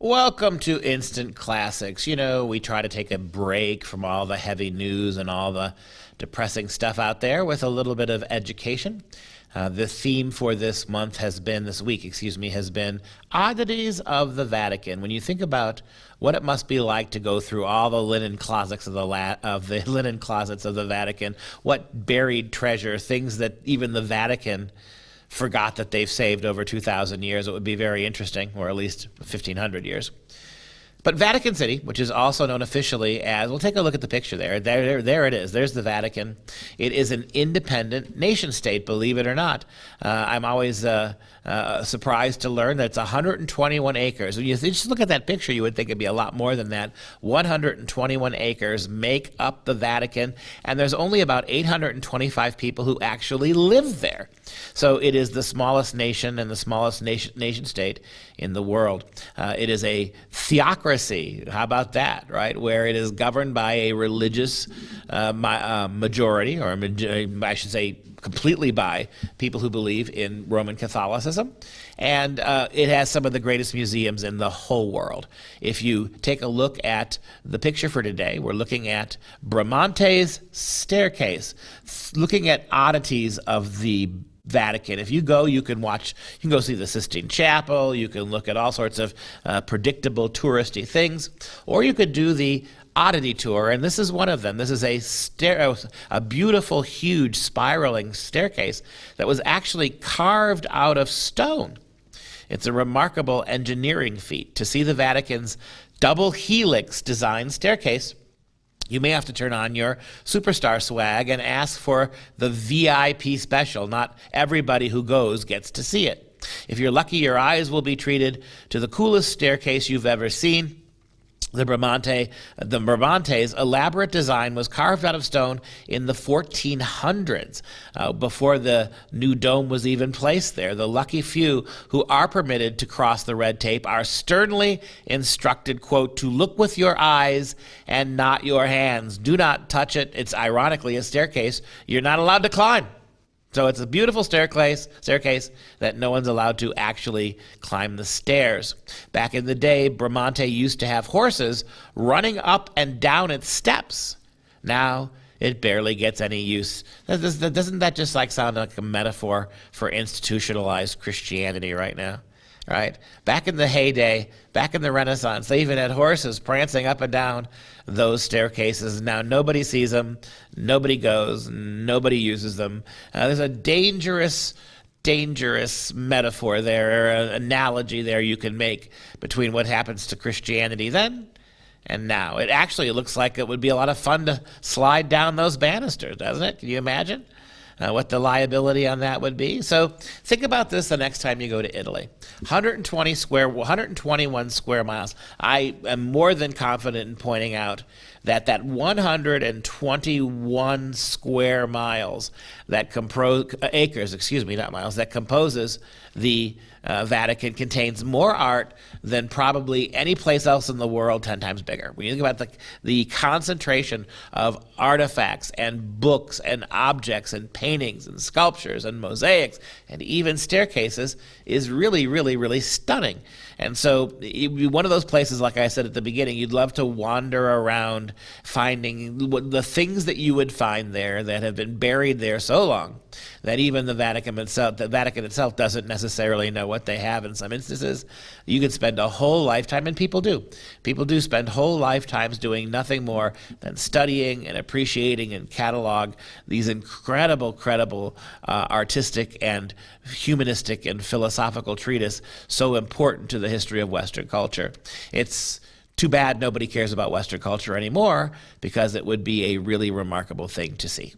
Welcome to Instant Classics. You know, we try to take a break from all the heavy news and all the depressing stuff out there with a little bit of education. The theme for this month has been, this week, has been oddities of the Vatican. When you think about what it must be like to go through all the linen closets of the linen closets of the Vatican, what buried treasure, things that even the Vatican forgot that they've saved over 2,000 years. It would be very interesting, or at least 1,500 years. But Vatican City, which is also known officially as, we'll take a look at the picture there. There it is. There's the Vatican. It is an independent nation state, believe it or not. I'm always surprised to learn that it's 121 acres. When you just look at that picture, you would think it'd be a lot more than that. 121 acres make up the Vatican, and there's only about 825 people who actually live there. So it is the smallest nation and the smallest nation state in the world. It is a theocracy. How about that, right? Where it is governed by a religious majority, or I should say completely by people who believe in Roman Catholicism. And it has some of the greatest museums in the whole world. If you take a look at the picture for today, we're looking at Bramante's Staircase, looking at oddities of the Vatican. If you go, you can go see the Sistine Chapel, you can look at all sorts of predictable touristy things, or you could do the oddity tour, and this is one of them. This is a beautiful, huge, spiraling staircase that was actually carved out of stone. It's a remarkable engineering feat. To see the Vatican's double helix design staircase, you may have to turn on your superstar swag and ask for the VIP special. Not everybody who goes gets to see it. If you're lucky, your eyes will be treated to the coolest staircase you've ever seen. The Bramante's elaborate design was carved out of stone in the 1400s, before the new dome was even placed there. The lucky few who are permitted to cross the red tape are sternly instructed, quote, to look with your eyes and not your hands. Do not touch it. It's ironically a staircase you're not allowed to climb. So it's a beautiful staircase that no one's allowed to actually climb the stairs. Back in the day, Bramante used to have horses running up and down its steps. Now it barely gets any use. Doesn't that just sound like a metaphor for institutionalized Christianity right now? Right? Back in the heyday, back in the Renaissance, they even had horses prancing up and down those staircases. Now nobody sees them, nobody goes, nobody uses them. There's a dangerous metaphor there, or an analogy there you can make between what happens to Christianity then and now. It looks like it would be a lot of fun to slide down those banisters, doesn't it? Can you imagine what the liability on that would be? So think about this the next time you go to Italy. 121 square miles. I am more than confident in pointing out that 121 square miles that that composes the Vatican contains more art than probably any place else in the world 10 times bigger. When you think about the concentration of artifacts and books and objects and paintings and sculptures and mosaics and even staircases is really, really, really stunning. And so it'd be one of those places, like I said at the beginning, you'd love to wander around finding the things that you would find there that have been buried there so long that even the Vatican itself doesn't necessarily know what they have. In some instances, you could spend a whole lifetime, and people do spend whole lifetimes doing nothing more than studying and appreciating and catalog these incredible artistic and humanistic and philosophical treatises so important to the history of Western culture. It's too bad nobody cares about Western culture anymore, because it would be a really remarkable thing to see.